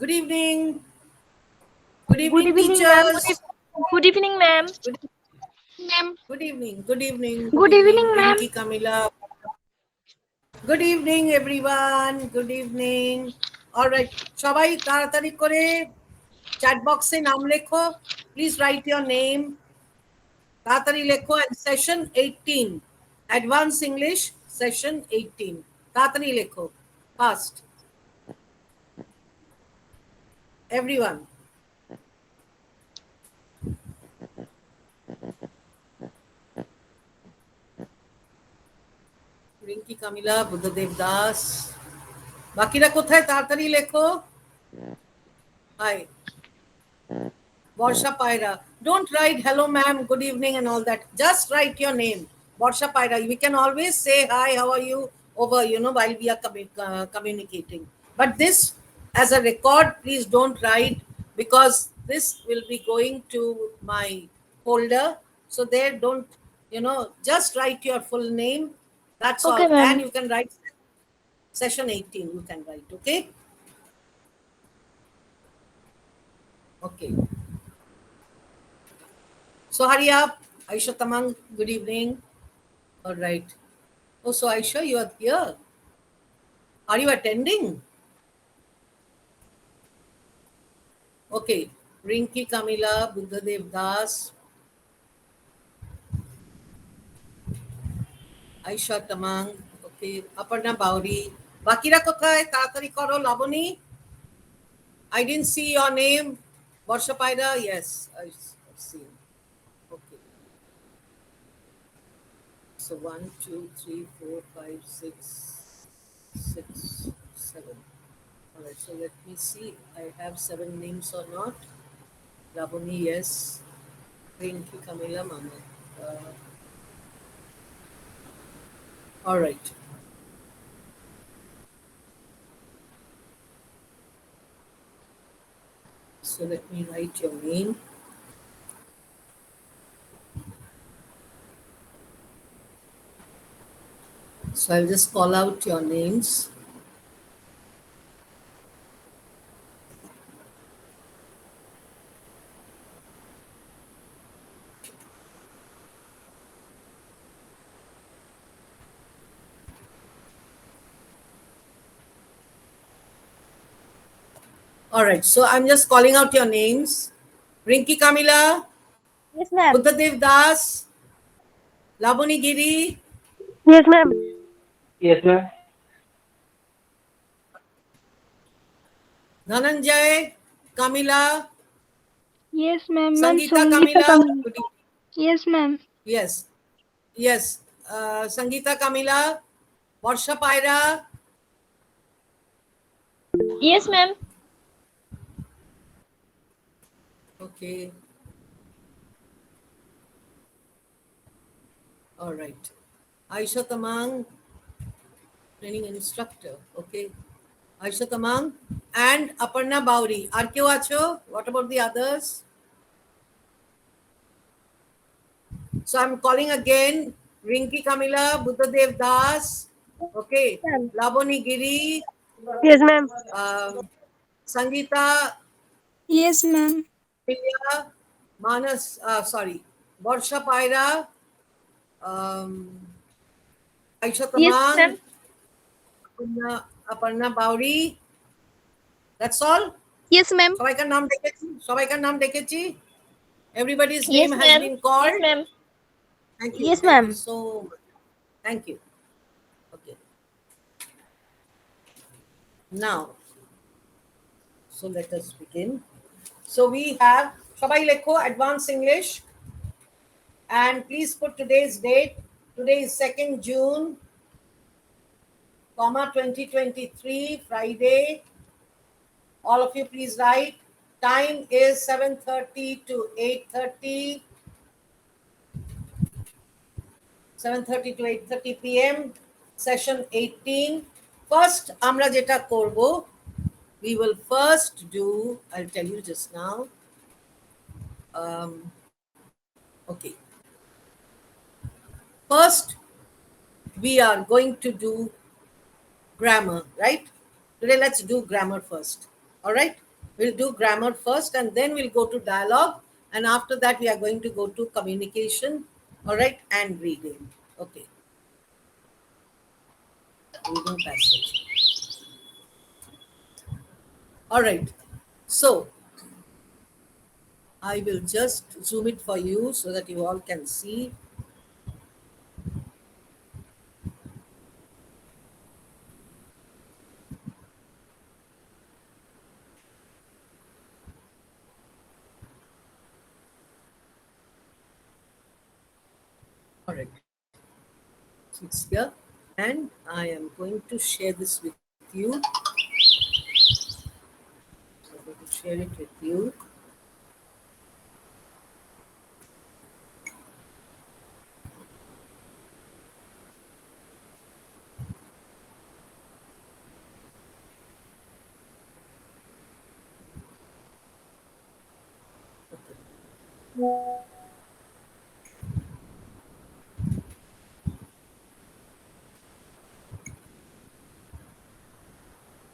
Good evening. Good Good evening, evening, ma'am. teachers. Good evening, ma'am. Good, Ma'am. good evening. Good evening. Good Good evening, evening, ma'am. Rinki, Camila. Good evening, everyone. Good evening. All right. সবাই তাড়াতাড়ি করে chat box এ নাম লেখো. Please write your name. তাড়াতাড়ি লেখো and session 18. Advanced English session 18. তাড়াতাড়ি লেখো. Fast. Everyone. Rinki কামিলা, বুদ্ধদেব দাস, বাকিরা কোথায়? তাড়াতাড়ি লেখো. Hi, Borsha Paira. Don't write hello ma'am, good evening and all that. Just write your name. Borsha Paira. We can always say hi, how are you over, while we are communicating. But this as a record, please don't write because this will be going to my folder. So there don't, just write your full name. That's all. Okay, And ma'am. you can write session 18. You can write, okay? Okay. So hurry up. Aisha Tamang, good evening. All right. Oh, so Aisha, you are here. Are you attending? Okay. Rinki Kamila, Buddhadev Das, Aisha Tamang, okay. Aparna Bauri. Bakira kothay? Taratari koro, Laboni. I didn't see your name. Borsha Paida? Yes, I've seen. Okay. So 1, 2, 3, 4, 5, 6, 6, 7. All right, so let me see. I have 7 names or not. Laboni, yes. Rinki, Camila, Mama. All right. So let me write your name. So I'll just call out your names. All right. So I'm just calling out your names. Rinki, Camila, Yes, ma'am. Buddhadev Das, Laboni Giri, Yes, ma'am. Yes, ma'am. Dhananjay, Camila, Yes, ma'am. Ma'am, Sangeeta, Sangeeta Camila. Kamala. Good evening. Yes, ma'am. Yes. Yes. Sangeeta, Camila, Varsha Paira. Yes, ma'am. Okay. All right. Aisha Tamang, training instructor. Okay. Aisha Tamang and Aparna Bauri. Ar keu acho? What about the others? So I'm calling again. Rinki Kamila, Buddhadev Das. Okay. Ma'am. Laboni Giri, Yes, ma'am. Sangeeta, Yes, ma'am. Pilya, Manas, sorry, Varsha Paira, um, Aisha Yes, Tamang, ma'am. Aparna Bauri. That's all? Yes, ma'am. সবাইকার নাম দেখেছি সবাইকার নাম দেখেছি Everybody's name Yes, has ma'am. been Yes, called. ma'am. Thank you. Yes, Thank you ma'am. so much. Thank you. Okay. Now, so let us begin. So we have Shabai Lekho Advanced English, and please put today's date. Today is 2nd June, 2023, Friday. All of you please write. Time is 7:30 to 8:30. 7:30 to 8:30 p.m. Session 18. First, আমরা যেটা করব, we will first do, I'll tell you just now. Okay. First, we are going to do grammar, right? Today, let's do grammar first. All right? We'll do grammar first and then we'll go to dialogue. And after that, we are going to go to communication, all right, and reading. Okay, reading passage. All right, so I will just zoom it for you so that you all can see. All right, so it's here. And I am going to share this with you. I'm going to share it with you.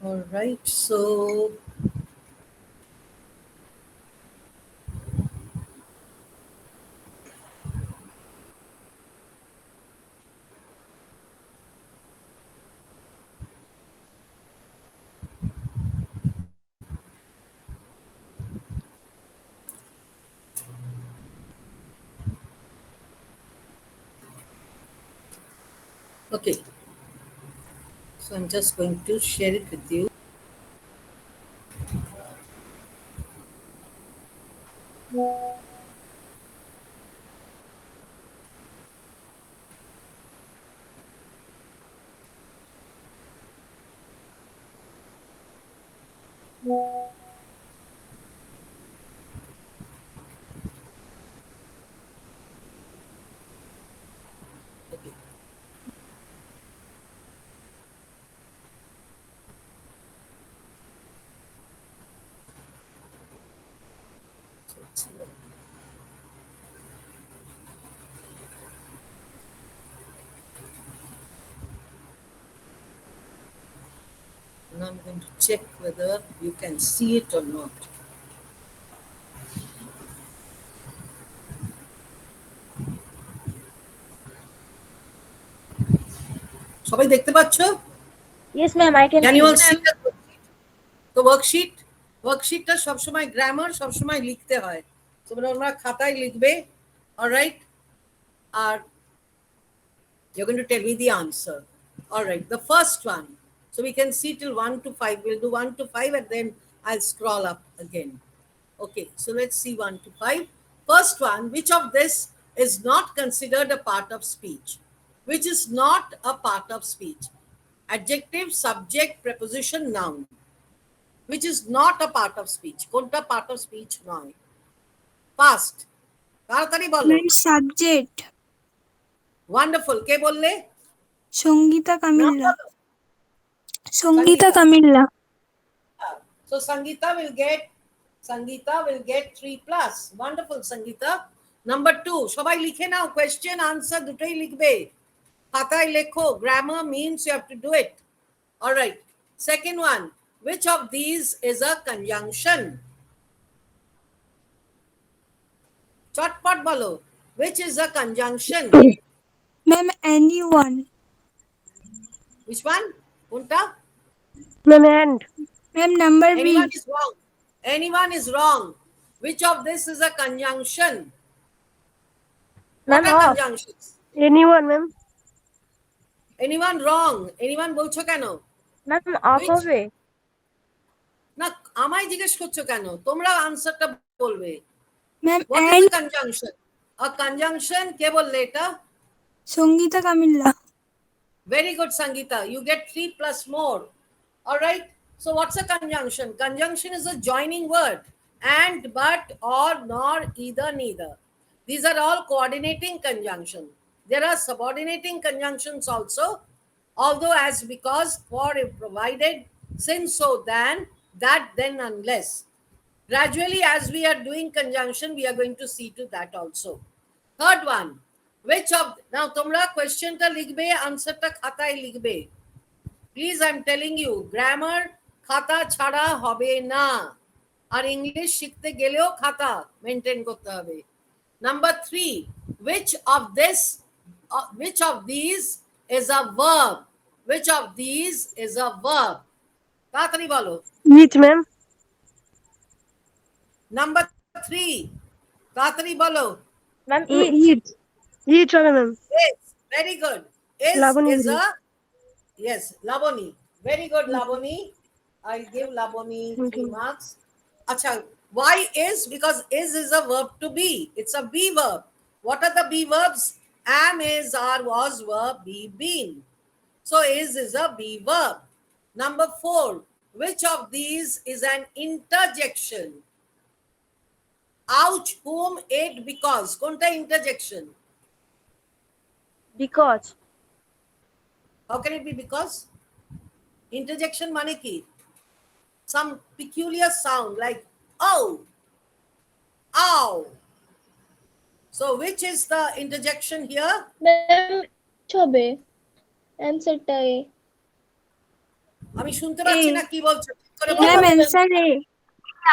All right, so okay, so I'm just going to share it with you. Okay, so it's here. Now I'm going to check whether you can see it or not. সবাই দেখতে পাচ্ছ? Yes, ma'am. I can Can you see. all see the worksheet? ওয়ার্কশিটটা সবসময় grammar সবসময় লিখতে হয়, তোমরা ওরা খাতায় লিখবে, অলরাইট, আর you're going to tell me the answer. All right, the first one. So we can see till 1 to 5. We'll do 1 to 5 and then I'll scroll up again. Okay, so let's see 1 to 5. First one, which of this is not considered a part of speech? Which is not a part of speech? Adjective, subject, preposition, noun. Which is not a part of speech. কোনটা part of speech নয়? Past. তাড়াতাড়ি বলো। Ma'am, subject. Wonderful. কে বললে? Sangita নাম Kamilla. বলো। Sangita Sangeeta. Kamilla. So Sangeeta will get 3 plus. Wonderful, Sangeeta. Number 2, সবাই লিখে নাও, question answer দুটোই লিখবে, খাতায় লেখো, grammar means you have to do it. All right, second one, which of these is a conjunction? চটপট বলো, which is a conjunction? Ma'am, anyone. Which one? কোনটা? Ma'am, and. Ma'am, number B. Anyone is wrong. Which of this is a conjunction? Ma'am, What are off. conjunctions? Anyone, ma'am. Anyone wrong? Anyone বলছো কেন? Ma'am, off Which? হবে। না, আমায় জিজ্ঞেস করছো কেন? তোমরা আনসারটা বলবে। Ma'am, What is and a conjunction? A conjunction, কে বললে এটা? Sangita Kamilla. Very good, Sangeeta. You get 3 plus more. All right. So what's a conjunction? Conjunction is a joining word. And, but, or, nor, either, neither. These are all coordinating conjunction. There are subordinating conjunctions also. Although as, because, for, if, provided, since, so, than, that, then, unless. Gradually, as we are doing conjunction, we are going to see to that also. Third one, which of, now তোমরা কোয়েশ্চেনটা লিখবে, আনসারটা খাতায় লিখবে। Please, I am telling you, grammar খাতা ছাড়া হবে না। আর ইংলিশ শিখতে গেলেও খাতা মেনটেন করতে হবে। Number 3, which of these is a verb? Which of these is a verb? তাড়াতাড়ি বলো। Each, ma'am. নাম্বার 3, তাড়াতাড়ি বলো। Ma'am, each. Each হবে ma'am. Is, very good. Is Labani. a, yes, Laboni. Very good, Laboni. I give Laboni 3 marks. Acha, why is? Because is a verb to be. It's a be verb. What are the be verbs? Am, is, are, was, were, be, been. So is a be verb. Number 4, which of these is an interjection? Ouch, whom, ate, because. Konta interjection? Because. How can it be because? Interjection mane ki? Some peculiar sound like oh, ow. So which is the interjection here? Ma'am হবে অ্যানসারটা এ। আমি শুনতে পাচ্ছি না কি বলছো, ঠিক করে বলো। ম্যাম অ্যানসার এ।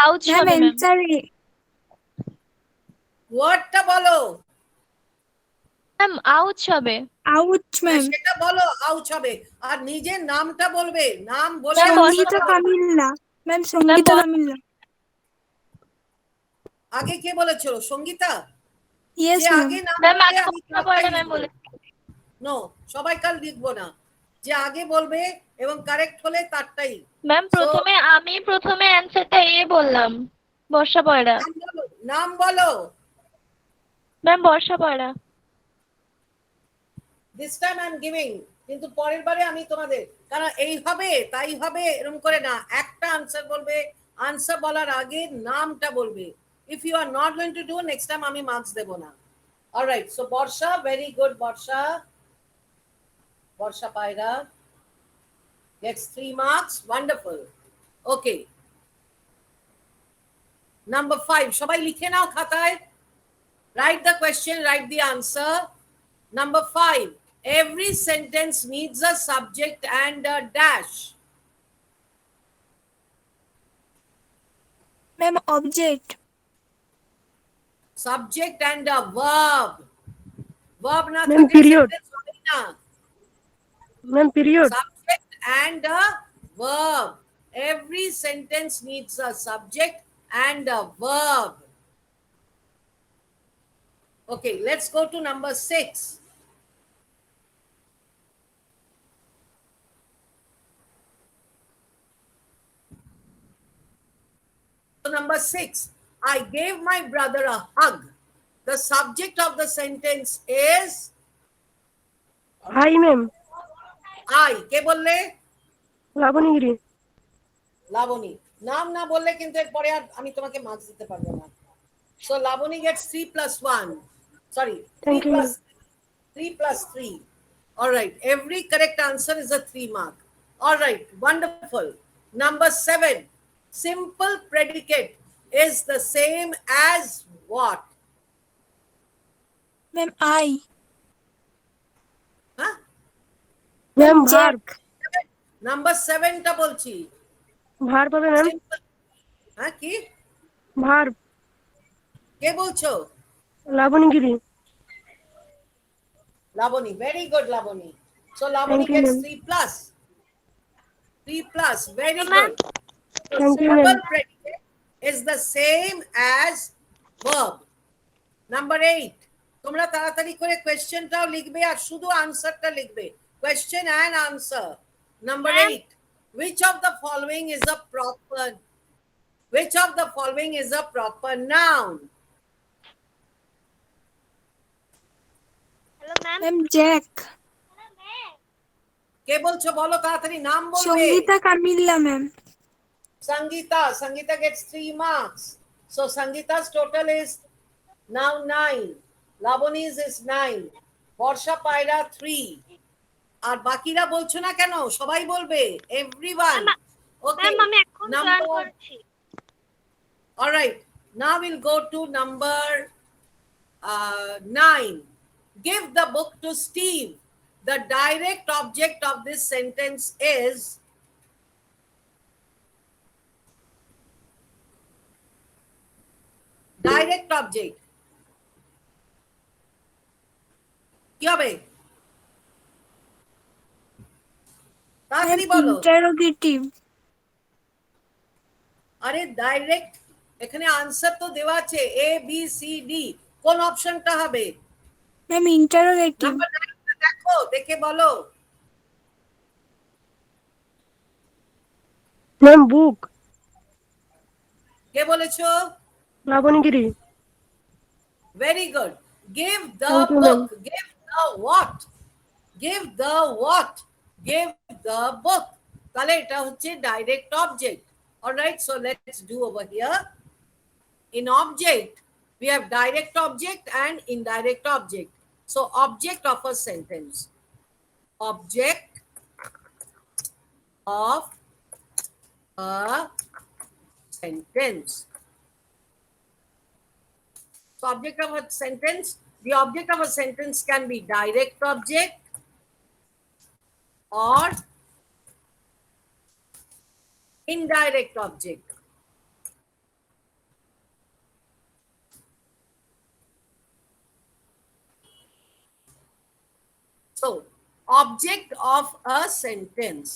আউচ ম্যাম হবে ম্যাম। অ্যানসার এ। ওয়ার্ডটা বলো। ম্যাম আউচ হবে। Ouch ma'am. সেটা বলো, আউচ হবে। আর নিজের নামটা বলবে, নাম বলে ম্যাম, সঙ্গীতা কামিল্লা। ম্যাম সঙ্গীতা কামিল্লা। আগে কে বলেছো? সঙ্গীতা? ইয়েস যে ম্যাম। আগে নাম ম্যাম বলবে আগে আমি বর্ষা পয়রা ম্যাম লিখবো। বলে। নো, সবাই কাল লিখবো না। যে আগে বলবে এবং কারেক্ট হলে তারটাই। ম্যাম আমি প্রথমে অ্যানসারটা এ বললাম, বর্ষা পয়রা। নাম বলো, নাম বলো। ম্যাম বর্ষা পয়রা। This time I am giving, কিন্তু পরের বারে আমি তোমাদের, কারণ এই হবে তাই হবে এরকম করে না, একটা আনসার বলবে, আনসার বলার আগে নামটা বলবে। If you are not going to do, next time আমি মার্কস দেব না। Alright, so Borsha, very good Borsha. Borsha Paira gets 3 marks. Wonderful. Okay. Number 5, সবাই লিখে নাও খাতায়। Write the question, write the answer. Number 5, every sentence needs a subject and a dash. Ma'am object. Subject and a verb. Verb na Ma'am, thakle period. sentence hobe na. Ma'am period. Subject and a verb. Every sentence needs a subject and a verb. Okay, let's go to number 6. Number 6, I gave my brother a hug. The subject of the sentence is hi ma'am. I. কে বললে? লাবণীগিরি। লাবণী। নাম না বললে কিন্তু এরপরে আর আমি তোমাকে marks দিতে পারবো না। So Laboni gets 3 plus 1. Sorry, 3 Thank you. plus 3 plus 3. All right, every correct answer is a 3 mark. All right, wonderful. Number 7, simple predicate is the same as what? Ma'am I. Huh? Ma'am verb. Number 7 টা বলছি। Verb হবে ma'am. Simple. হ্যাঁ কি? Verb. কে বলছো? লাবণীগিরি। Laboni, very good Laboni. So Laboni Thank you, gets ma'am. 3 plus. 3 plus, very Ma'am. good. So Thank you, simple ma'am. predicate is the same as verb. Number 8, তোমরা তাড়াতাড়ি করে কোয়েশ্চেনটাও লিখবে আর শুধু আনসারটা লিখবে। Question and answer. Number 8, which of the following is a proper noun? Hello ma'am. Ma'am Jack. কে বলছো বলো তাড়াতাড়ি, নাম বলবে। Sangeeta Kamilla ma'am. Sangeeta gets 3 marks. So Sangeeta's total is now 9. Laboni's is 9. Borsha Paira 3. আর বাকিরা বলছো না কেন? সবাই বলবে, everyone. Okay. ম্যাম আমি এখন জয়েন করছি। All right. Now we'll go to number 9. Give the book to Steve. The direct object of this sentence is direct object কি হবে? ম্যাম তাড়াতাড়ি বলো। ইন্টারোগেটিভ। আরে ডাইরেক্ট, এখানে আনসার তো দেওয়া আছে এ বি সি ডি, কোন অপশনটা হবে? Ma'am interrogative. নাম্বার 9 দেখো, দেখে বলো। Ma'am book. কে বলেছো? Laboni Giri. Very good. Give thank the you ma'am. book. Give the what? Give the what? Give the book. তাহলে এটা হচ্ছে direct object. All right, so let's do over here. In object, we have direct object and indirect object. So object of a sentence. Object of a sentence. So object of a sentence, the object of a sentence can be direct object or indirect object. So, object of a sentence.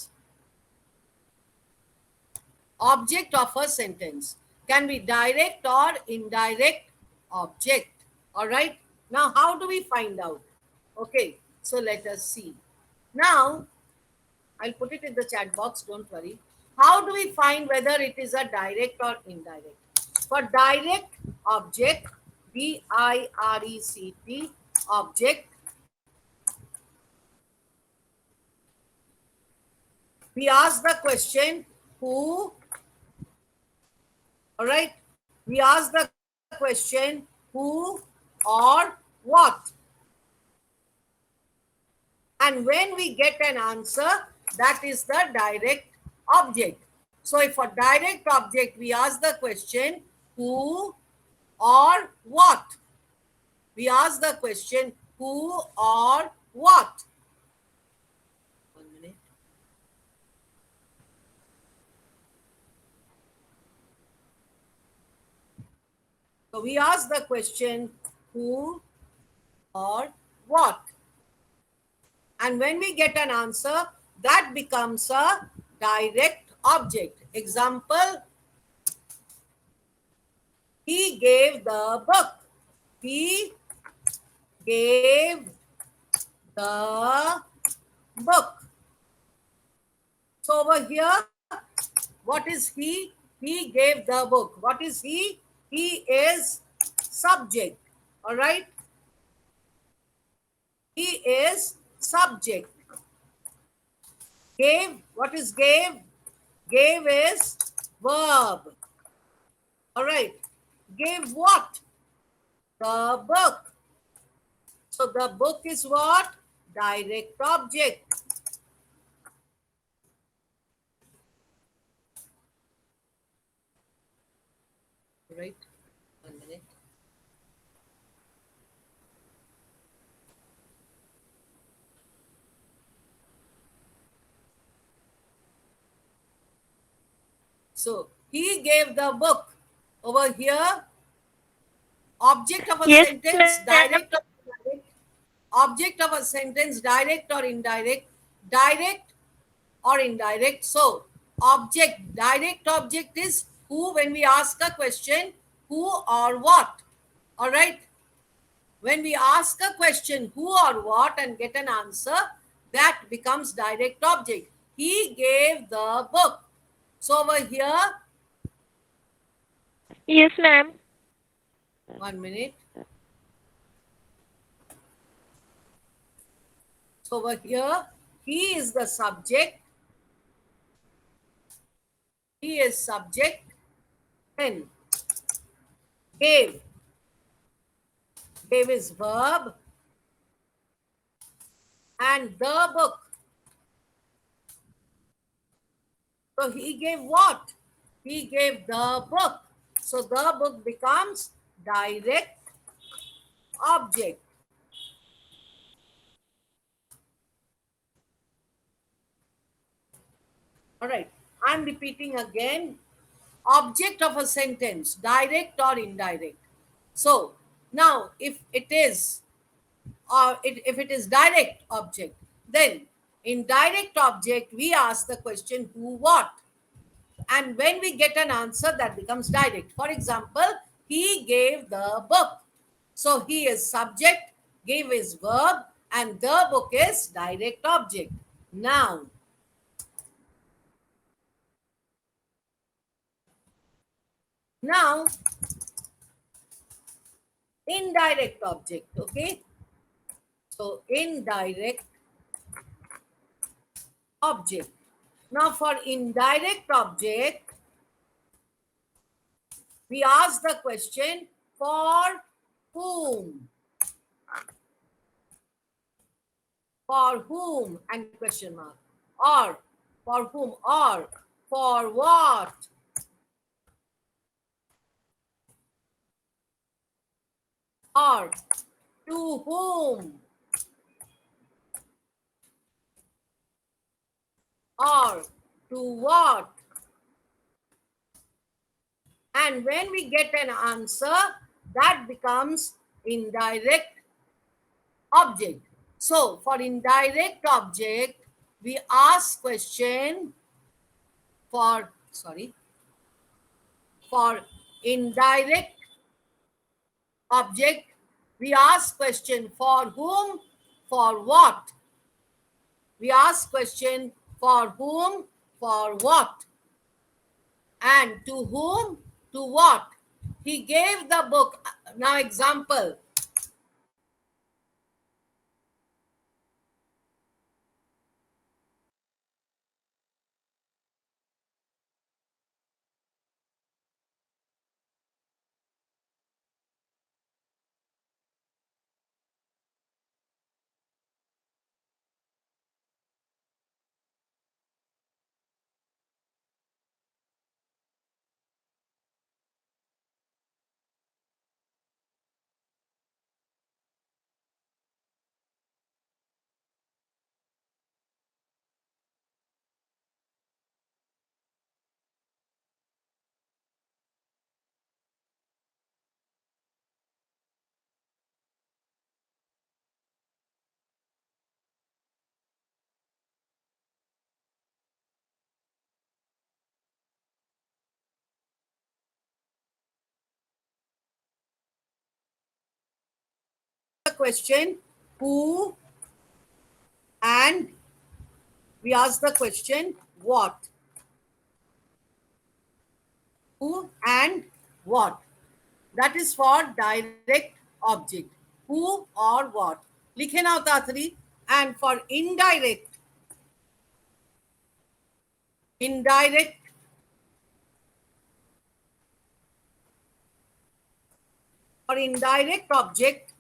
Object of a sentence can be direct or indirect object. All right. Now, how do we find out? Okay. So, let us see. Now, I'll put it in the chat box. Don't worry. How do we find whether it is a direct or indirect? For direct object, direct object, we ask the question who. All right. We ask the question who or what. And when we get an answer, that is the direct object. So if for direct object, we ask the question who or what. We ask the question who or what. 1 minute. So we ask the question who or what. And when we get an answer, that becomes a direct object. Example, he gave the book. He gave the book. So over here, what is he? He gave the book. What is he? He is subject. All right. He is subject. Gave, what is gave? Gave is verb. All right. Gave what? The book. So the book is what? Direct object. All right. 1 minute. So he gave the book. Over here, object of a Yes, sentence, ma'am. direct or indirect. Object of a sentence, direct or indirect. Direct or indirect. So object, direct object is who when we ask a question, who or what. All right. When we ask a question who or what and get an answer, that becomes direct object. He gave the book. So over here, Yes, ma'am. 1 minute. So over here, he is the subject. He is subject. Then gave. Gave is verb. And the book. So he gave what? He gave the book. So the book becomes direct object. All right. I'm repeating again. Object of a sentence, direct or indirect. So now if it is, if it is direct object, then in direct object we ask the question who, what, and when we get an answer, that becomes direct. For example, he gave the book. So he is subject, gave is verb, and the book is direct object. Noun. Now, indirect object. Okay. So indirect object. Now for indirect object, we ask the question for whom? For whom and question mark. Or for whom, or for what, or to whom, or to what. And when we get an answer, that becomes indirect object. So for indirect object, we ask question for, sorry, for indirect object, we ask question for whom, for what. We ask question for whom, for what, and to whom, to what. He gave the book. Now example. The question who, and we ask the question what. Who and what. That is for direct object. Who or what. लिखे ना तातरी. And for indirect for indirect object,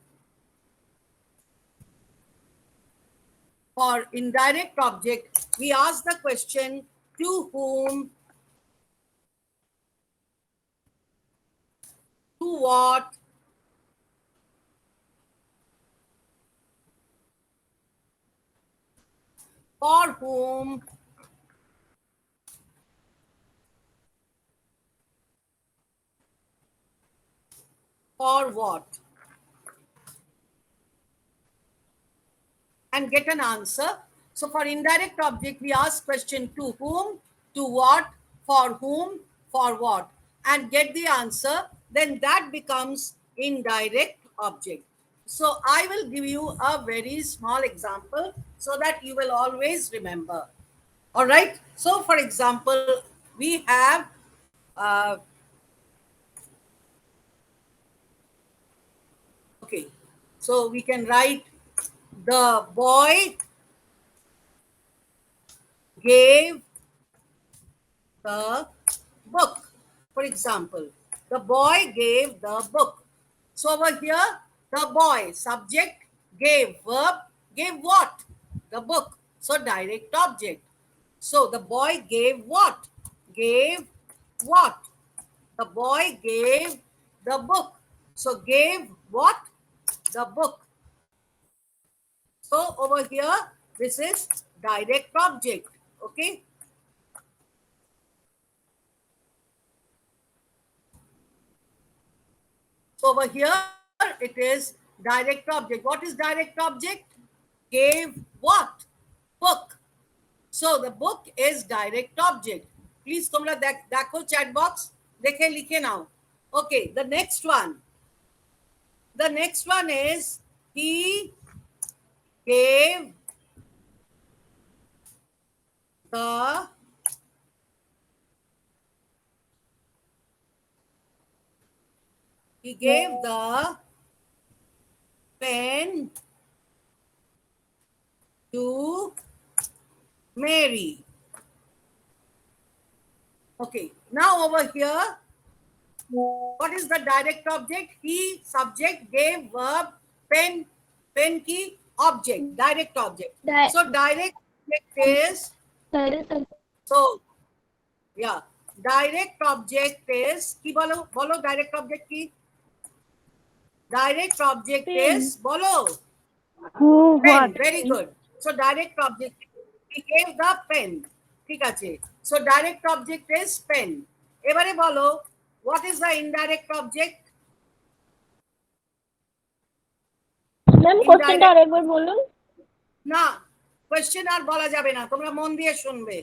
for indirect object, we ask the question to whom, to what, for whom, for what, and get an answer. So for indirect object, we ask question to whom, to what, for whom, for what, and get the answer. Then that becomes indirect object. So I will give you a very small example so that you will always remember. All right. So for example, we have okay. So we can write the boy gave the book. For example, the boy gave the book. So over here, the boy, subject, gave, verb, gave what? The book. So direct object. So the boy gave what? Gave what? The boy gave the book. So gave what? The book. So over here, this is direct object. Okay. So over here it is direct object. What is direct object? Gave what? Book. So the book is direct object. Please তোমরা দেখো chat box দেখে লিখে নাও. Okay, the next one. The next one is he gave the pen to Mary. Okay, now over here, what is the direct object? He, subject, gave, verb, pen, pen key, object, direct object. So direct object is, so yeah, direct object is, ki bolo direct object ki? Direct object is, bolo. Who, Pen, what? very good. So direct object, he gave the pen. ঠিক আছে. So direct object is pen. এবারে বলো, what is the indirect object? Ma'am কোশ্চেনটা আরেকবার বলুন। না, question আর বলা যাবে না, তোমরা মন দিয়ে শুনবে।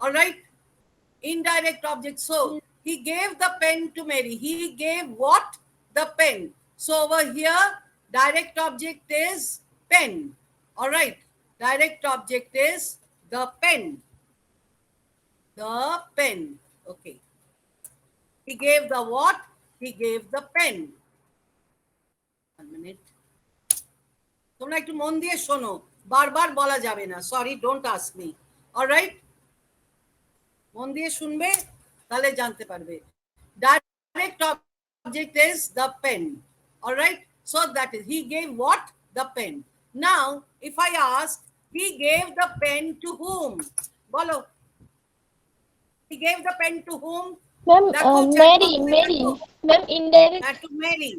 All right? Indirect object. So he gave the pen to Mary. He gave what? The pen. So over here, direct object is pen. All right. Direct object is the pen. The pen. Okay. He gave the what? He gave the pen. 1 minute. তোমরা একটু মন দিয়ে শোনো, বারবার বলা যাবে না। Sorry, don't ask me. All right? মন দিয়ে শুনবে, তাহলে জানতে পারবে। Direct object is the pen. All right? So that is, he gave what? The pen. Now, if I ask, he gave the pen to whom? বলো। He gave the pen to whom? Ma'am Mary ma'am indirect to Mary.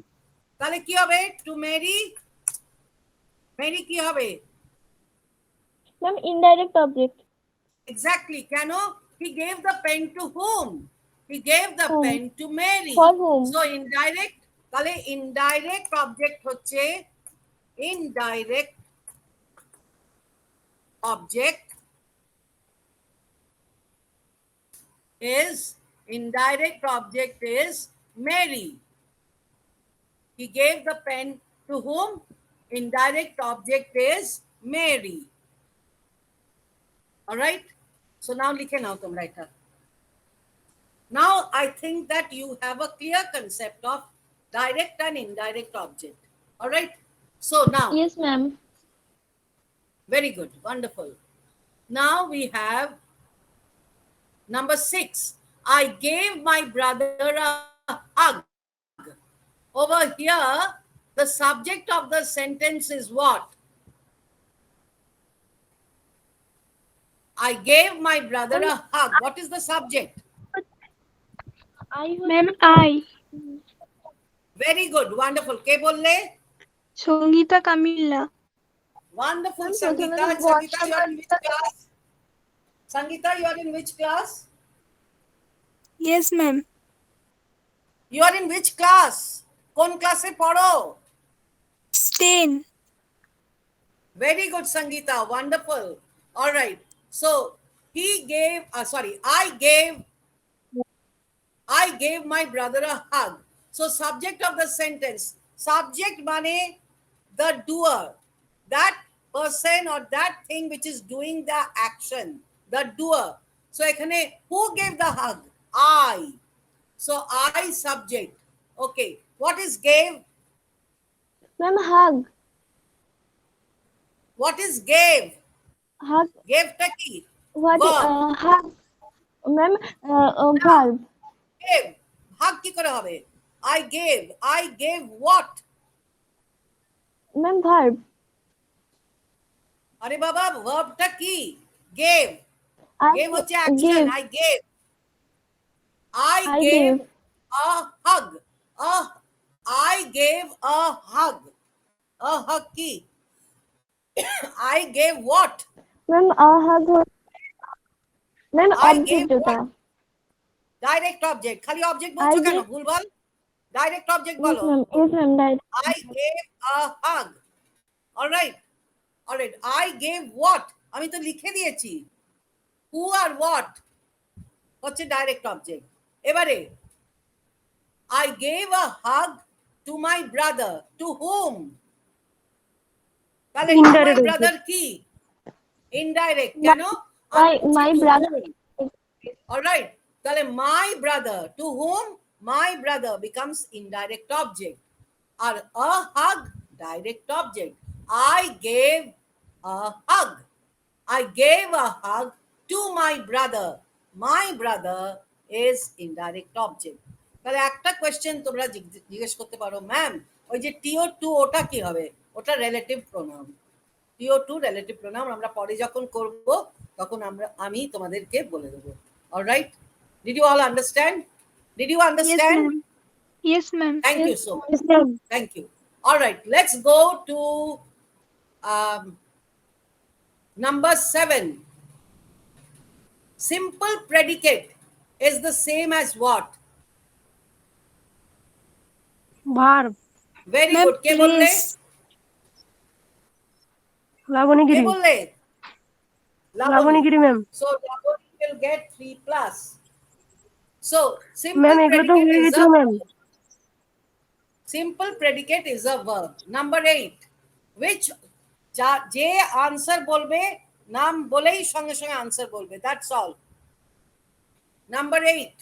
তাহলে কি হবে? To Mary. Mary কি হবে? Ma'am indirect object. Exactly. কেন? He gave the pen to whom? He gave the pen to Mary. For whom? So indirect, তাহলে indirect object হচ্ছে indirect object is Mary. He gave the pen to whom? Indirect object is Mary. All right? So now likhe nao tumra eta. Now I think that you have a clear concept of direct and indirect object. All right? So now. Yes, ma'am. Very good. Wonderful. Now we have number 6. I gave my brother a hug. Over here, the subject of the sentence is what? I gave my brother a hug. What is the subject? Ma'am, I. Very good. Wonderful. Ke bolle? Sangeeta Camilla. Wonderful, Ma'am, Sangeeta. প্রথমে Sangeeta, you are in which class? Sangeeta, you are in which class? Yes, ma'am. You are in which class? কোন ক্লাসে পড়ো? 10. Very good, Sangeeta. Wonderful. All right. So he gave, I gave my brother a hug. So subject of the sentence. Subject mane the doer. That person or that thing which is doing the action. The doer. So ekhane, who gave the hug? I. So I subject. Okay. What is gave? Ma'am, hug. What is gave? Hug. Gave ta ki? What Verb. hug? Ma'am, verb. Gave. Hug ki kore hobe? I gave. I gave what? Ma'am, verb. আরে বাবা, ভার্বটা কি? Gave. Gave হচ্ছে action. Give. I gave. I I gave gave. a hug. I gave a hug. A hug কি? I gave what? Ma'am, hug. Ma'am, I object gave ওটা। what? Direct object. খালি object I বলছো কেন? gave- ভুলভাল? Direct object Yes, bolo. ma'am. Yes, ma'am. Direct. I gave a hug. All right. I gave what? আমি তো লিখে দিয়েছি। Who or what হচ্ছে ডাইরেক্ট অবজেক্ট। এবারে I gave a hug to my brother. To whom? তাহলে to my Indirect. brother কি? Indirect কেন? My brother. All right. তাহলে my brother, to whom? My brother becomes indirect object. আর a hug, direct object. I gave a hug. I gave a hug to my brother. My brother is indirect object. তাহলে একটা question তোমরা জিজ্ঞেস করতে পারো, ma'am ওই যে TO2 ওটা কি হবে? ওটা relative pronoun. TO2 relative pronoun আমরা পরে যখন করব তখন আমি তোমাদেরকে বলে দেব। Alright, did you all understand? Did you understand? Yes, ma'am. Thank you so much. Yes, ma'am. Thank you. All right, let's go to number 7. Simple predicate is the same as what? Verb. Very Ma'am, good. কে বললে? place. Lavani কে বললে? Giri, ma'am. So Lavani will get 3 plus. So simple Ma'am, এগুলো তো predicate হয়ে is গেছিল, a ma'am. simple predicate is a verb. Number 8. Which যে answer বলবে নাম বলেই সঙ্গে সঙ্গে আনসার বলবে, that's all. Number 8.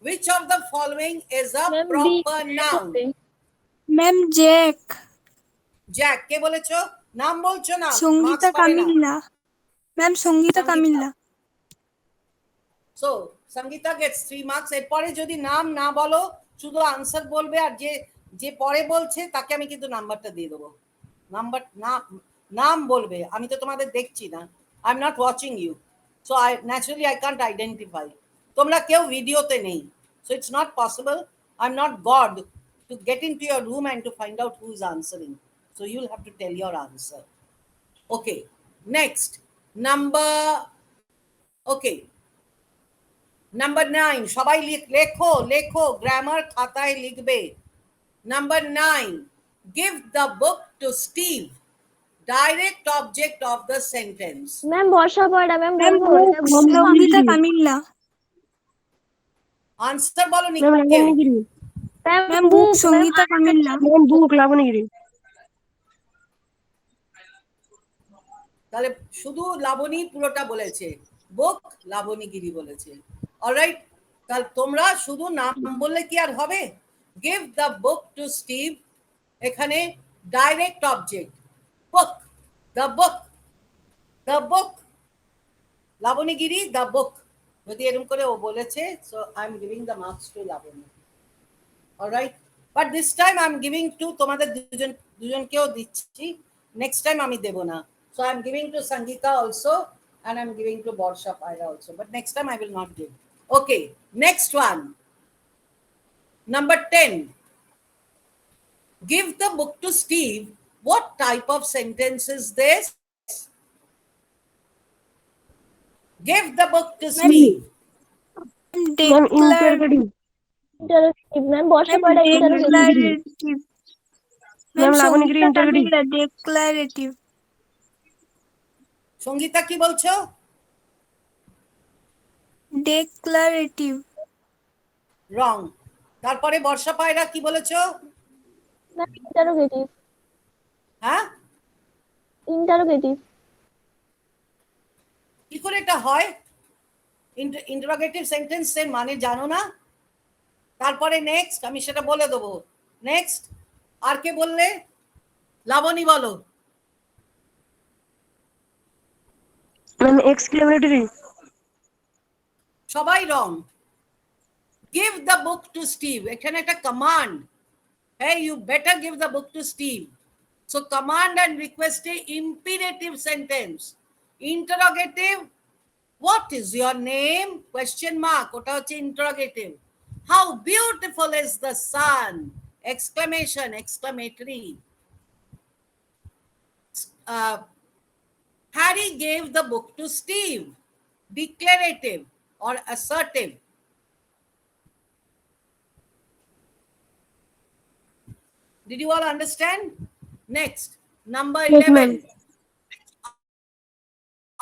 Which of the following is a proper noun? Ma'am, Jack. Jack কে বলেছো? নাম বলছো না, Songita মার্কস পাবে না। Camilla. Ma'am, Songita Camilla. So Sangeeta gets 3 marks. এরপরে যদি নাম না বলো, শুধু আনসার বলবে, আর যে যে পরে বলছে তাকে আমি কিন্তু নাম্বারটা দিয়ে দেবো। নাম্বার নাম বলবে, আমি তো তোমাদের দেখছি না, I am not watching you, so I naturally I can't identify. তোমরা কেউ ভিডিওতে নেই, so it's not possible, I am not God to get in to your room and to find out who is answering, so you will have to tell your answer. Okay, next number, okay number 9, সবাই লেখো লেখো, grammar খাতায় লিখবে। Number 9, give the book to Steve. Direct object of the sentence. Ma'am Barsha পড়া ma'am Ma'am, Songita Camilla. Answer বলো নি Ma'am, কেউ? Lavani Giri. Ma'am, book Songita Camilla. Ma'am, book Lavani Giri. তাহলে শুধু লাবণী পুরোটা বলেছে, বুক লাবণীগিরি বলেছে। অলরাইট, তাহলে তোমরা শুধু নাম বললে কি আর হবে? Give the book to Steve, এখানে direct object, book, the book, the book, লাবণীগিরি দ্য বুক, যদি এরকম করে ও বলেছে, so I am giving the marks to Labani. Alright, but this time I am giving to তোমাদের দুজনকেও দিচ্ছি, নেক্সট টাইম আমি দেব না। So I'm giving to Sangeeta also, and I'm giving to Borsha Paira also. But next time I will not give. Okay, next one. Number 10. Give the book to Steve. What type of sentence is this? Give the book to Steve. Interrogative. Ma'am Barsha পড়া Declarative. Ma'am, Lavani Giri, interrogative. Declarative. Sangeeta কি বলছো? Declarative. Wrong. তারপরে বর্ষা পায়রা কি বলেছো? Ma'am interrogative. হ্যাঁ, interrogative. কি করে এটা হয়? ইন্টারোগেটিভ সেন্টেন্সের মানে জানো না? তারপরে নেক্সট আমি সেটা বলে দেবো। নেক্সট আর কে বললে? লাবণী বলো। Ma'am, exclamatory. সবাই রং। Give the book to Steve, এখানে একটা command, hey you better give the book to Steve. So command and request a imperative sentence. Interrogative, what is your name? Question mark, ওটা হচ্ছে interrogative. How beautiful is the sun? Exclamation, exclamatory. Harry gave the book to Steve. Declarative or assertive. Did you all understand? Next, number Yes, ma'am. 11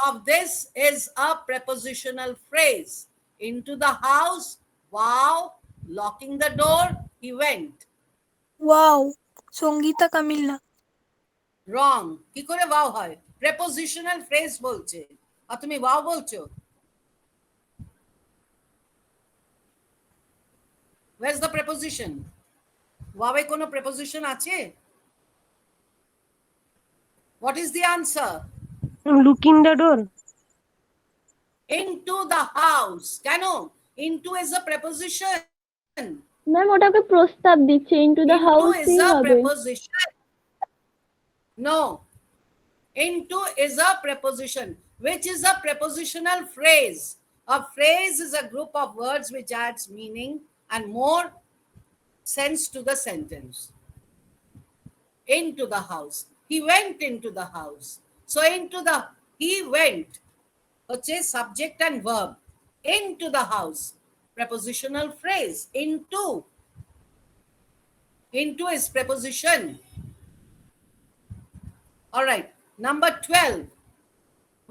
of this is a prepositional phrase. Into the house, wow, locking the door, he went. Wow. Songita Camilla. রং কি করে wow হয়? Prepositional phrase বলছে আর তুমি wow বলছো। Where's the preposition? Huawei কোনো preposition আছে? What is the answer? Looking the door. Into the house. কেন? Into is a preposition. Ma'am ওটাকে প্রস্তাব দিচ্ছে into the Into হাউসই is a হবে। preposition. No. Into is a preposition, which is a prepositional phrase. A phrase is a group of words which adds meaning and more sense to the sentence. Into the house. He went into the house. So into the, he went. Okay, subject and verb. Into the house. Prepositional phrase. Into. Into is preposition. All right. Number 12.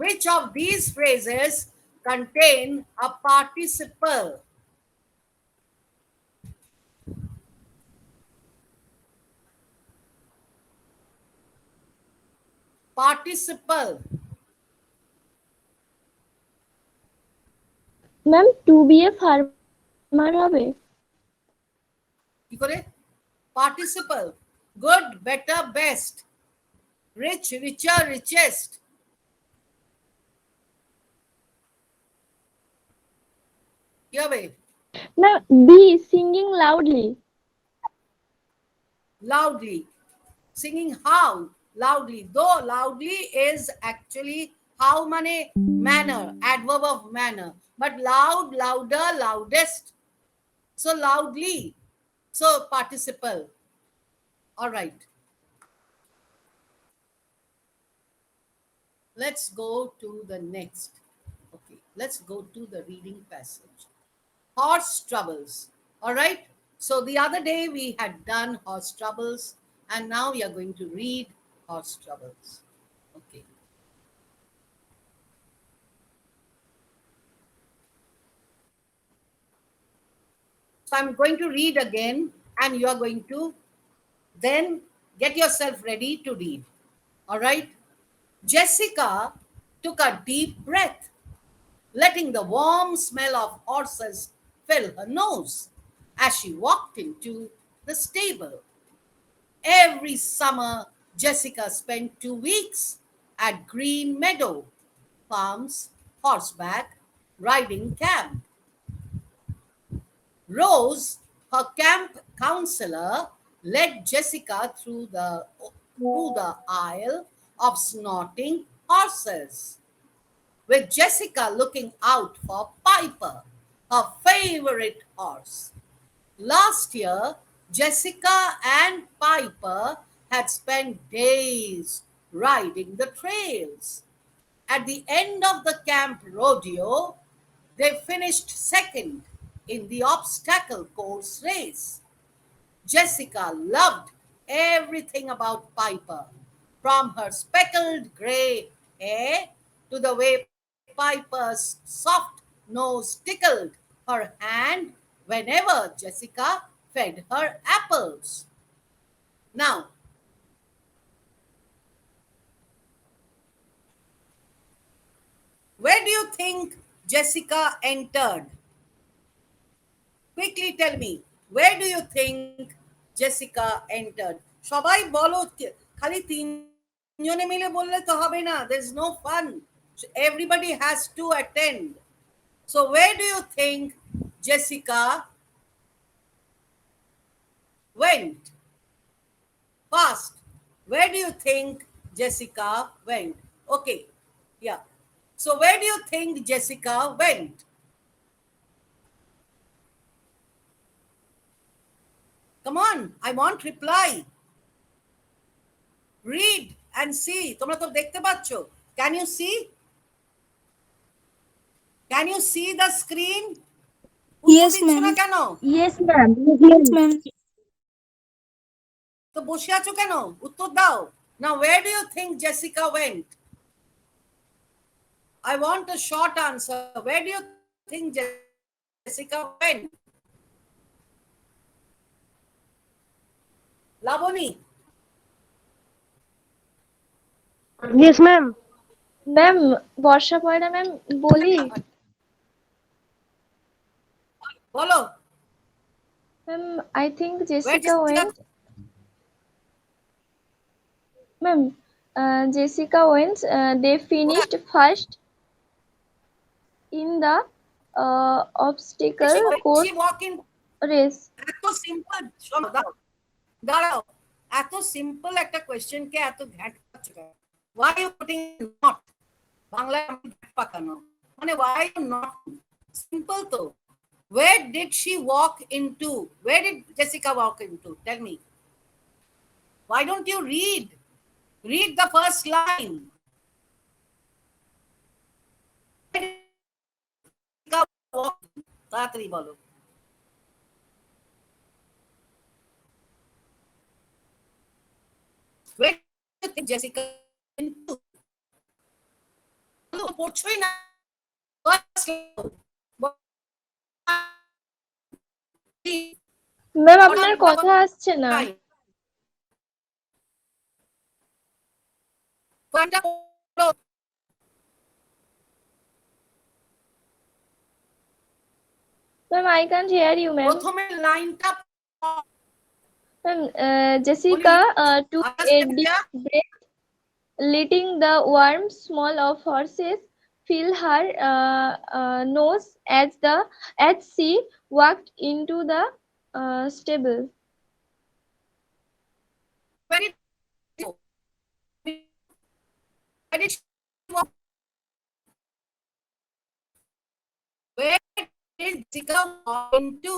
Which of these phrases contain a participle? Participle. Ma'am to be a farmer হবে। কি করে? Participle. Good, better, best. Rich, richer, richest. কি হবে? Ma'am be singing loudly. Loudly. Singing how? Loudly. Though loudly is actually how mane manner, adverb of manner. But loud, louder, loudest. So loudly. So participle. All right. Let's go to the next. Okay. Let's go to the reading passage. Horse troubles. All right. So the other day we had done horse troubles, and now we are going to read horse troubles. Okay. So I'm going to read again, and you are going to then get yourself ready to read. All right. Jessica took a deep breath, letting the warm smell of horses fill her nose as she walked into the stable. Every summer, Jessica spent 2 weeks at Green Meadow Farms horseback riding camp. Rose, her camp counselor, led Jessica through the aisle of snorting horses, with Jessica looking out for Piper, her favorite horse. Last year, Jessica and Piper had spent days riding the trails. At the end of the camp rodeo, they finished second in the obstacle course race. Jessica loved everything about Piper, from her speckled gray hair to the way Piper's soft nose tickled her hand whenever Jessica fed her apples. Now, where do you think Jessica entered? Quickly tell me, where do you think Jessica entered? সবাই বলো, খালি তিনজনে মিলে বললে তো হবে না. There's no fun. Everybody has to attend. So where do you think Jessica went? Fast. Where do you think Jessica went? Okay. Yeah. So where do you think Jessica went? Come on, I want reply. Read and see. তোমরা তো দেখতে পাচ্ছ. Can you see? Can you see the screen? Yes, ma'am. কেন? Yes, ma'am. Yes, ma'am. তো বসে আছো কেন? উত্তর দাও। Now where do you think Jessica went? I want a short answer. Where do you think Jessica went? Lavoni. Yes, ma'am. Ma'am Barsha পয়রা ma'am বলি বলো। Ma'am I think Where Jessica Jessica? Went ma'am Jessica went they finished first in the obstacle She course walk in. Race এত simple. শোনো, দাঁড়াও দাঁড়াও। এত simple একটা কোয়েশ্চেনকে এত ঘ্যাট পাচ্ছ কেন? Why you putting not? বাংলায় আমি ঘ্যাট পাকানো মানে why you not? সিম্পল তো। Where did she walk into? Where did Jessica walk into? Tell me. Why don't you read? Read the first line. তাড়াতাড়ি বলো। Where do you think Jessica into? পড়ছই না। Ma'am আপনার কথা আসছে না ma'am I can't hear you ma'am প্রথমে লাইনটা ma'am Jessica took a deep breath letting the warm smell of horses fill her nose as she walked into the stable. Where did she walk? Where did Jessica walk into?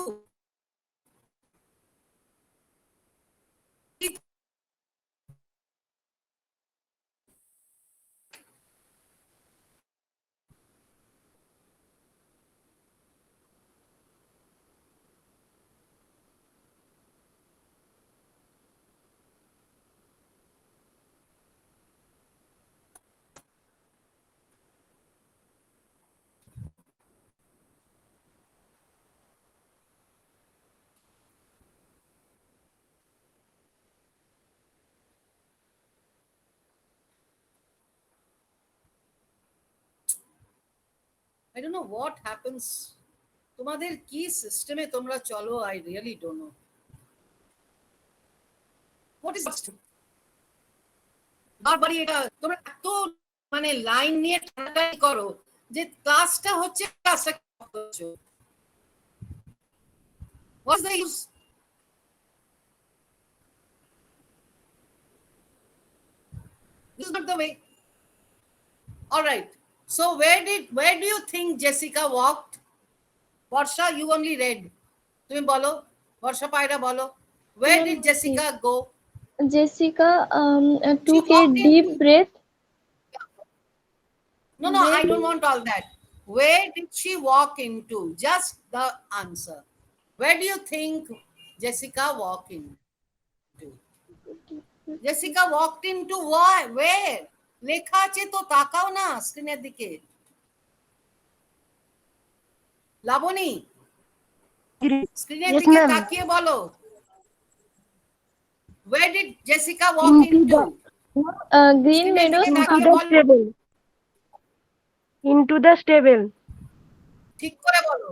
I don't know what happens. তোমাদের কি সিস্টেমে তোমরা চলো? I really don't know. What is বারবারই এটা তোমরা এত মানে লাইন নিয়ে টানাটানি করো যে ক্লাসটা হচ্ছে ক্লাসটা করছো। What's the use? This is not the way. All right. So where do you think Jessica walked? Borsha, you only read. তুমি বলো। বর্ষা পায়রা বলো। Where did Jessica go? Jessica She took a walked deep into. breath. No, I don't want all that. Where did she walk into? Just the answer. Where do you think Jessica walked into? Jessica walked into what? Where? লেখা আছে তো, তাকাও না স্ক্রিনের দিকে। লাবণী, স্ক্রিনের Yes, দিকে ma'am. তাকিয়ে বলো। Where did Jessica walk into? Green স্ক্রিনের meadows. দিকে Into তাকিয়ে the বলো। stable. Into the stable. ঠিক করে বলো।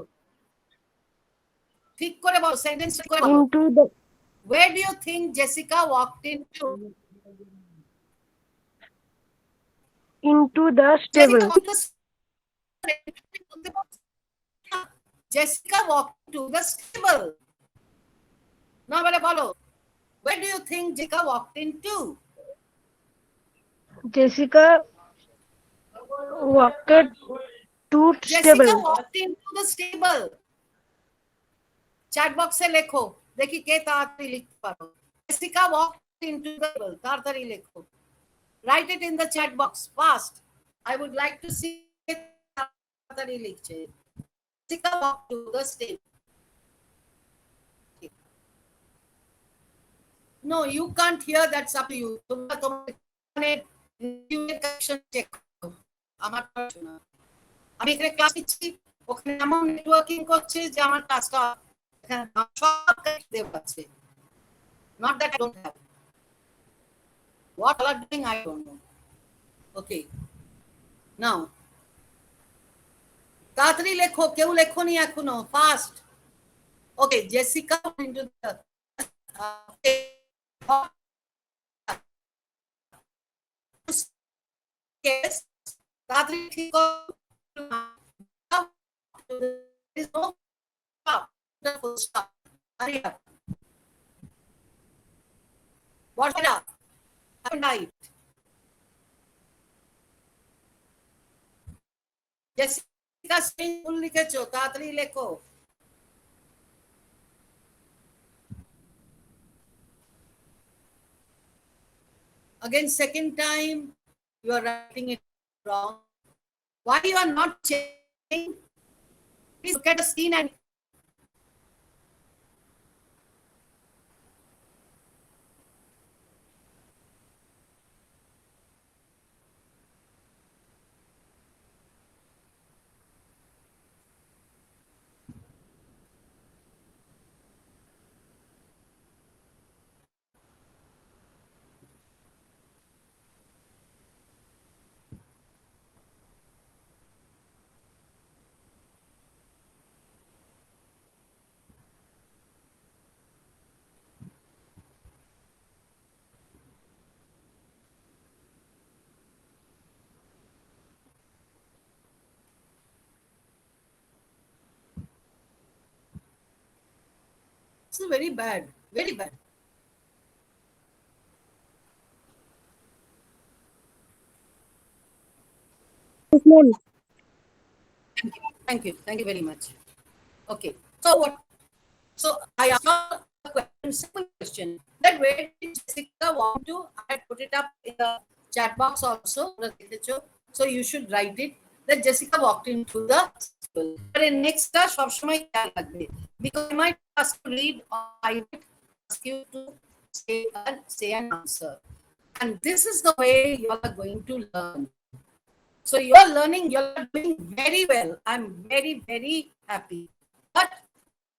ঠিক করে বলো, সেন্টেন্স করে বলো। Into the Where do you think Jessica walked into? stable. Jessica walked Jessica walked to the stable. না বলে বলো। Where do you think Jessica walked into? Jessica walked to Jessica stable. walked into the stable. Chat বক্সে লেখো, দেখি কে তাড়াতাড়ি লিখতে পারো। Jessica walked into the stable. তাড়াতাড়ি লেখো। Write it in the chat box fast. I would like to see তাড়াতাড়ি লিখছে। Jessica walked to the stable. No, you can't hear. That's up to you. তোমরা কানেকশন চেক করো। আমার শোনা। আমি এখানে ক্লাস নিচ্ছি, ওখানে এমন নেটওয়ার্কিং করছে যে আমার ক্লাসটা এখানে সব দেওয়া আছে। Not that I don't have. What all are doing, I don't know. Okay. Now, তাড়াতাড়ি লেখো, কেউ লেখোনি এখনো, fast. Okay, Jessica into the yes, তাড়াতাড়ি ঠিক করো। There is no stop. Full stop. Hurry up. What's it up? Have a night. Jessica স্পেন ফুল লিখেছো, তাড়াতাড়ি লেখো। Again, second time you are writing it wrong. Why you are not checking? Please look at the screen and it's very bad, very bad. Yes, ma'am. Thank you very much. Okay, so what? So I asked a question, simple question. That where did Jessica want to? I put it up in the chat box also. So you should write it. That Jessica walked into the school. But in next class, because I might ask to read or I might ask you to say an answer. And this is the way you are going to learn. So you are learning, you are doing very well. I'm very, very happy. But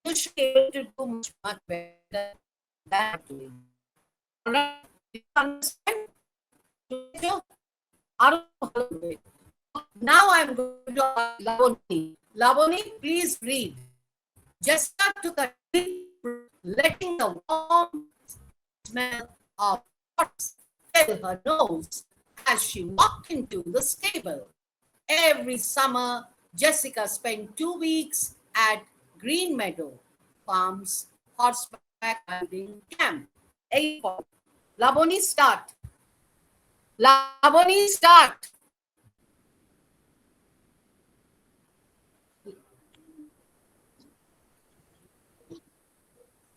you should be able to do much better than I'm doing. All right? Do you understand? Now I'm going to ask Lavoni. Lavoni, please read. Jessica took a deep breath, letting the warm smell of pots fill her nose as she walked into the stable. Every summer, Jessica spent 2 weeks at Green Meadow Farms horseback riding camp. 8 point. Laboni, start. Laboni, start.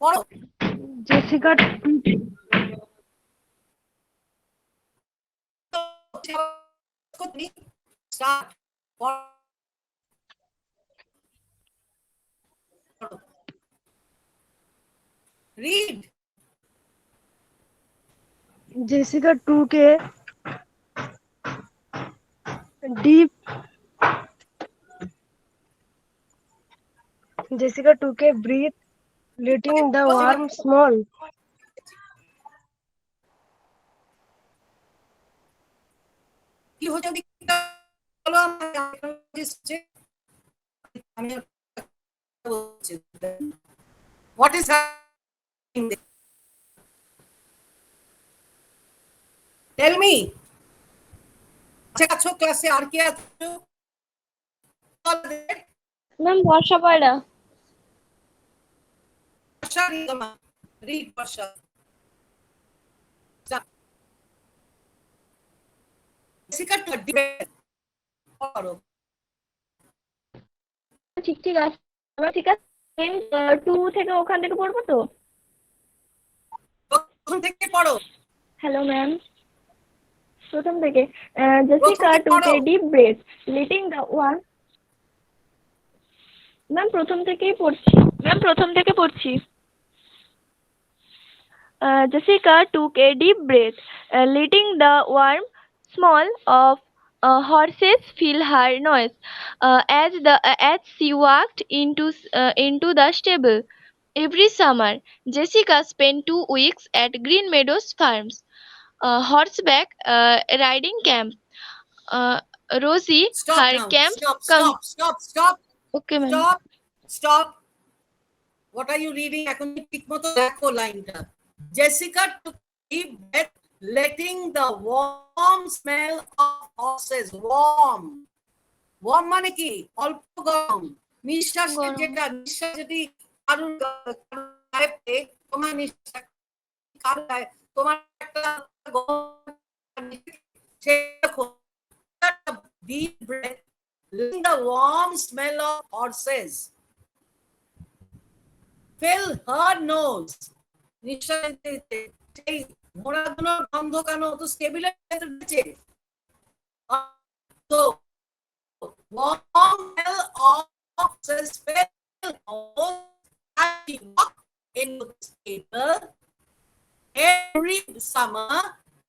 Follow. Jessica Start. Follow. Read. Jessica took a deep Jessica took a breath, letting the warm smell কি হচ্ছে ওদিকটা বলো আমাকে। আমি বলছি, what is happening there? Tell me. আছো ক্লাসে আর কি আছো? ম্যাম বর্ষা পয়রা। বর্ষা, read Barsha. Jessica took a deep breath. পড়ো। ঠিক ঠিক আছে, আমরা ঠিক আছে 2 থেকে ওখান থেকে পড়বো তো। প্রথম থেকে পড়ো। হ্যালো ম্যাম, প্রথম থেকে Jessica took a deep breadth letting the one. Ma'am প্রথম থেকে পড়ছি। Jessica took a deep breath, letting the warm smell of horses fill her nose as she walked into the stable. Every summer, Jessica spent 2 weeks at Green Meadows Farms, horseback riding camp. Uh, Rosie, Stop her now. camp Stop, come. stop, stop, stop, Okay, ma'am. stop, stop. What are you reading? এখন তুমি ঠিকমতো দেখো লাইনটা। Jessica took a deep breath, letting the warm smell of horses, warm, warm মানে কি অল্প গরম, নিঃশ্বাসের গরম। যেটা নিঃশ্বাস যদি কারুর গায়ে পড়ে, তোমার নিঃশ্বাস কারুর গায়ে, তোমার একটা গরম সেরকম a deep breath, letting the warm smell of horses fill her nose. নিশ্চয় সেই ঘোড়াগুলোর গন্ধ কেন তো স্টেবিলের ভেতরে তো warm smell of horses fill her nose as she walked into the stable. Every summer,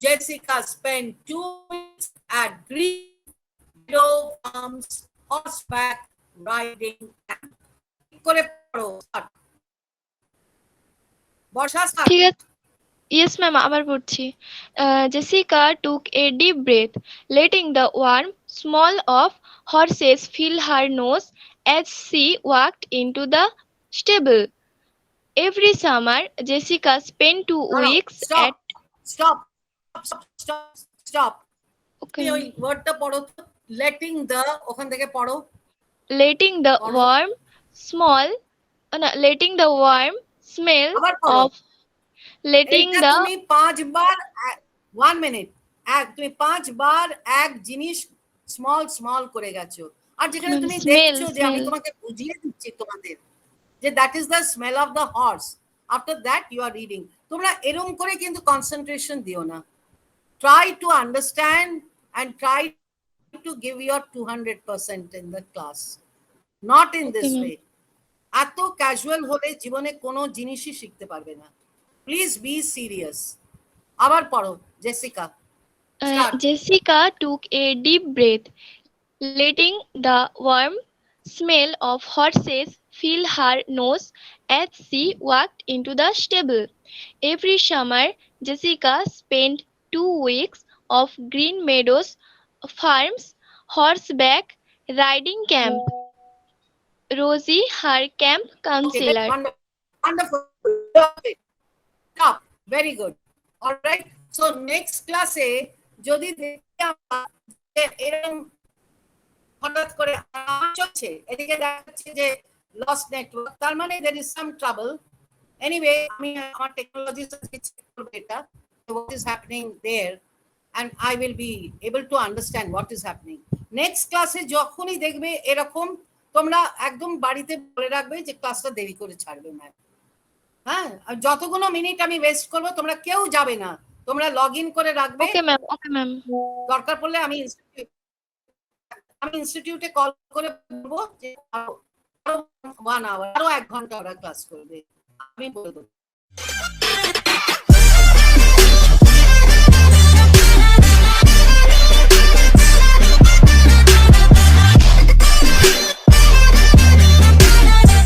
Jessica spent 2 weeks at Green Meadow Farms horseback riding camp. করে পড়ো বর্ষা start. ঠিক আছে। Yes, ma'am, আবার পড়ছি। Jessica took a deep breath, letting the warm smell of horses fill her nose as she walked into the stable. Every summer, Jessica spent 2 weeks stop at. Stop stop stop stop. Okay, ওই ওয়ার্ডটা পড়ো তো, letting the, ওখান থেকে পড়ো। letting the পড়ো warm smell, letting the warm smell আবার পড়ো। of letting এটা the. তুমি 5 বার 1 মিনিট তুমি 5 বার এক জিনিস স্মল স্মল করে গেছো। আর যেখানে তুমি Smell, দেখছো যে আমি smell. তোমাকে বুঝিয়ে দিচ্ছি তোমাদের যে that is the smell of the horse, after that you are reading. তোমরা এরকম করে কিন্তু কনসেন্ট্রেশন দিও না। Try to understand and try to give your 200% in the class, not in Okay, this ma'am. Way. এত ক্যাজুয়াল হলে জীবনে কোনো জিনিসই শিখতে পারবে না। Please be serious. আবার পড়ো Jessica, start. Jessica took a deep breath, letting the warm smell of horses fill her nose as she walked into the stable. Every summer, Jessica spent 2 weeks of Green Meadows Farms horseback riding camp. Rosie, her camp Okay, that's counselor. wonderful. Stop. Very good. All right. So next class যদি দেখি আমরা যে এরকম হঠাৎ করে চলছে, এদিকে দেখাচ্ছে যে লস নেটওয়ার্ক, তার মানে there is some trouble. Anyway, আমি আমার টেকনোলজি চেক করব এটা what is happening there, and I will be able to understand what is happening. Next ক্লাসে যখনই দেখবে এরকম, তোমরা একদম বাড়িতে বলে রাখবে যে ক্লাসটা দেরি করে ছাড়বে ম্যাম। হ্যাঁ, আর যতগুলো মিনিট আমি ওয়েস্ট করব তোমরা কেউ যাবে না, তোমরা লগ ইন করে রাখবে। Okay, ma'am. Okay, ma'am. দরকার পড়লে আমি ইনস্টিটিউটে কল করে বলবো যে আরো 1 আওয়ার, আরো 1 ঘন্টা ওরা ক্লাস করবে, আমি বলে দেবো।